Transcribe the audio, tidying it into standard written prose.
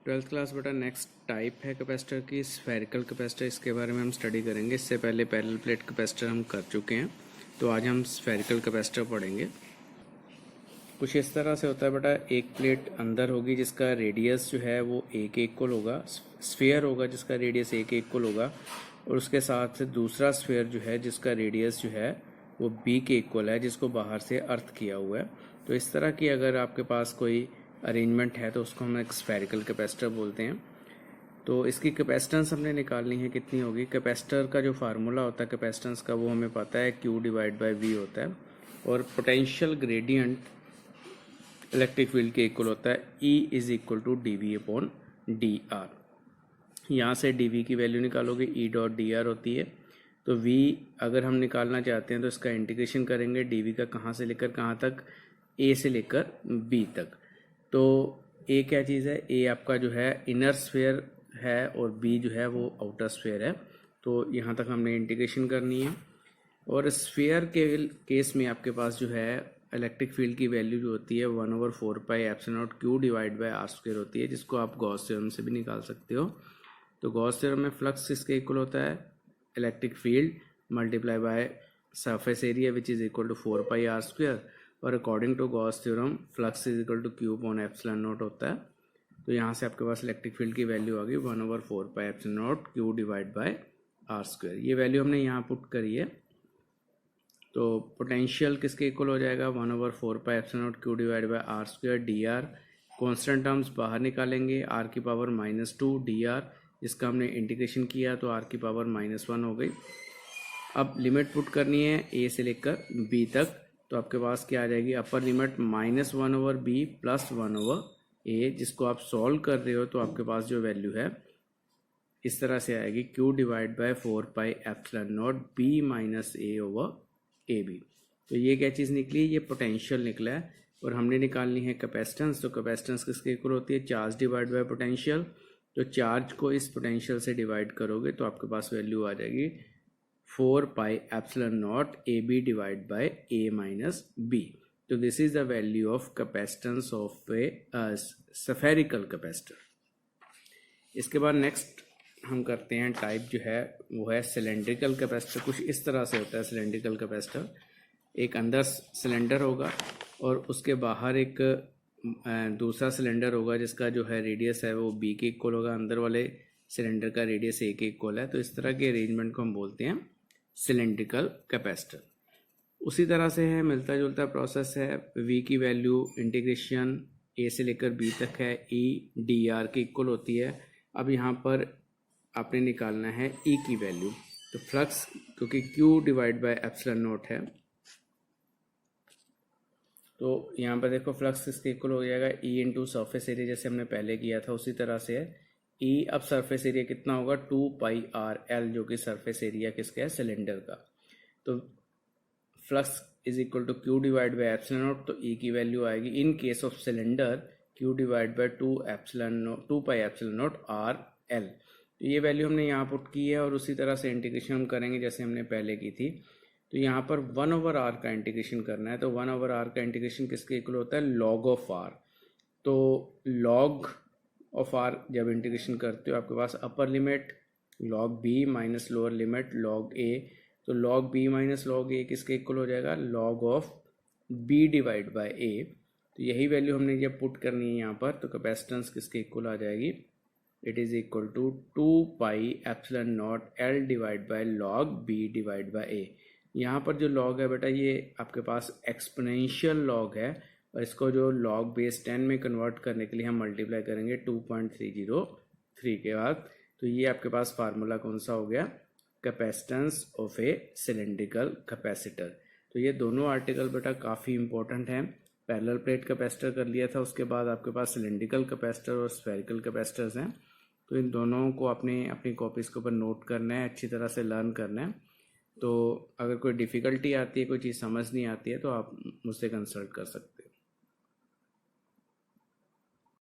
Twelfth class बेटा next type है capacitor की स्फेरिकल कैपेसिटर। इसके बारे में हम स्टडी करेंगे। इससे पहले पैरेलल प्लेट कैपेसिटर हम कर चुके हैं, तो आज हम स्फेरिकल कैपेसिटर पढ़ेंगे। कुछ इस तरह से होता है बेटा, एक प्लेट अंदर होगी जिसका रेडियस जो है वो ए के इक्वल होगा, स्फीयर होगा जिसका रेडियस ए के इक्वल होगा, और उसके साथ से दूसरा स्फीयर जो है जिसका रेडियस जो है वो बी के इक्वल है, जिसको बाहर से अर्थ किया हुआ है। तो इस तरह की अगर आपके पास कोई अरेंजमेंट है तो उसको हम एक स्फेरिकल कैपेसिटर बोलते हैं। तो इसकी कैपेसिटेंस हमने निकालनी है, कितनी होगी। कैपेसिटर का जो फार्मूला होता है कैपेसिटेंस का, वो हमें पता है, Q डिवाइड बाई V होता है, और पोटेंशियल ग्रेडियंट इलेक्ट्रिक फील्ड के इक्वल होता है E is equal to dV upon dr। यहाँ से dV की वैल्यू निकालोगे, E डॉट dr होती है। तो V अगर हम निकालना चाहते हैं तो इसका इंटीग्रेशन करेंगे dV का, कहाँ से लेकर कहाँ तक, A से लेकर B तक। तो A क्या चीज़ है, A आपका जो है इनर स्फीयर है और B जो है वो आउटर स्फीयर है। तो यहाँ तक हमने इंटीग्रेशन करनी है। और स्फीयर के केस में आपके पास जो है इलेक्ट्रिक फील्ड की वैल्यू जो होती है 1/4 pi epsilon naught Q divide by R square होती है, जिसको आप गॉस थ्योरम से भी निकाल सकते हो। तो गॉस थ्योरम में फ्लक्स किसके इक्वल होता है, electric field multiply by surface area which is equal to 4 pi R square, और according to Gauss theorem flux is equal to Q upon epsilon naught होता है। तो यहाँ से आपके पास इलेक्ट्रिक फील्ड की वैल्यू आ गई 1/4 pi epsilon naught Q divide by R square. ये वैल्यू हमने यहाँ पुट करी है। तो पोटेंशियल किसके इक्वल हो जाएगा, 1/4 pi epsilon naught Q divide by R square dr। Constant terms बाहर निकालेंगे, r की पावर -2 dr, जिसका हमने इंटीग्रेशन किया तो r की पावर -1 हो गई। अब लिमिट पुट करनी है a से लेकर b तक। तो आपके पास क्या आ जाएगी, upper limit -1/b plus 1/a, जिसको आप सॉल्व कर रहे हो तो आपके पास जो वैल्यू है इस तरह से आएगी, Q divide by 4 pi epsilon nought b minus a over A B. तो ये क्या चीज़ निकली, ये पोटेंशियल निकला है। और हमने निकालनी है कैपेसिटेंस। तो कैपेसिटेंस किसके इक्वल होती है, चार्ज डिवाइड बाय पोटेंशियल। तो चार्ज को इस पोटेंशियल से डिवाइड करोगे तो आपके पास वैल्यू आ जाएगी 4 pi epsilon naught A B divide by A minus B. तो this is the value of capacitance of a spherical capacitor. इसके बाद नेक्स्ट हम करते हैं टाइप जो है वो है सिलेंड्रिकल कैपेसिटर। कुछ इस तरह से होता है सिलेंड्रिकल कैपेसिटर। एक अंदर सिलेंडर होगा और उसके बाहर एक दूसरा सिलेंडर होगा जिसका जो है रेडियस है वो बी के इक्वल होगा, अंदर वाले सिलेंडर का रेडियस ए के इक्वल है। तो इस तरह के अरेंजमेंट को हम बोलते हैं सिलेंड्रिकल कैपेसिटर। उसी तरह से है, मिलता जुलता प्रोसेस है। वी की वैल्यू इंटीग्रेशन ए से लेकर बी तक है, ई डी आर के इक्वल होती है। अब यहाँ पर आपने निकालना है E की वैल्यू। तो फ्लक्स क्योंकि Q divide by epsilon not है, तो यहाँ पर देखो फ्लक्स किसके इक्वल हो जाएगा, E इंटू सरफेस एरिया, जैसे हमने पहले किया था उसी तरह से है। E अब सरफेस एरिया कितना होगा, 2 पाई R L, जो कि सरफेस एरिया किसका है, सिलेंडर का। तो flux is equal to Q divide by epsilon nought. तो E की वैल्यू आएगी in case of cylinder Q divide by 2 pi epsilon nought R L। तो ये वैल्यू हमने यहाँ पुट की है, और उसी तरह से इंटीग्रेशन हम करेंगे जैसे हमने पहले की थी। तो यहाँ पर 1/r का इंटीग्रेशन करना है। तो 1/r का इंटीग्रेशन किसके इक्वल होता है, log ऑफ r। तो log ऑफ r जब इंटीग्रेशन करते हो आपके पास upper limit log b minus lower limit log a। तो log b minus log a किसके इक्वल हो जाएगा, log of b divide by a। तो यही वैल्यू हमने जब पुट करनी है यहाँ पर, तो कैपेसिटेंस किसके इक्वल आ जाएगी, it is equal to 2 pi epsilon nought L divide by log B divide by A। यहाँ पर जो log है बेटा ये आपके पास एक्सपोनेंशियल log है, और इसको जो log बेस 10 में कन्वर्ट करने के लिए हम मल्टीप्लाई करेंगे 2.303 के बाद। तो ये आपके पास फार्मूला कौन सा हो गया, capacitance of A cylindrical capacitor. तो ये दोनों आर्टिकल बेटा काफ़ी इंपॉर्टेंट हैं। पैरेलल प्लेट कैपेसिटर कर लिया था, उसके बाद आपके पास सिलेंड्रिकल कैपेसिटर और स्फेरिकल कैपेसिटर्स हैं। तो इन दोनों को अपनी कॉपीज़ के ऊपर नोट करना है, अच्छी तरह से लर्न करना है। तो अगर कोई डिफ़िकल्टी आती है, कोई चीज़ समझ नहीं आती है, तो आप मुझसे कंसल्ट कर सकते हो।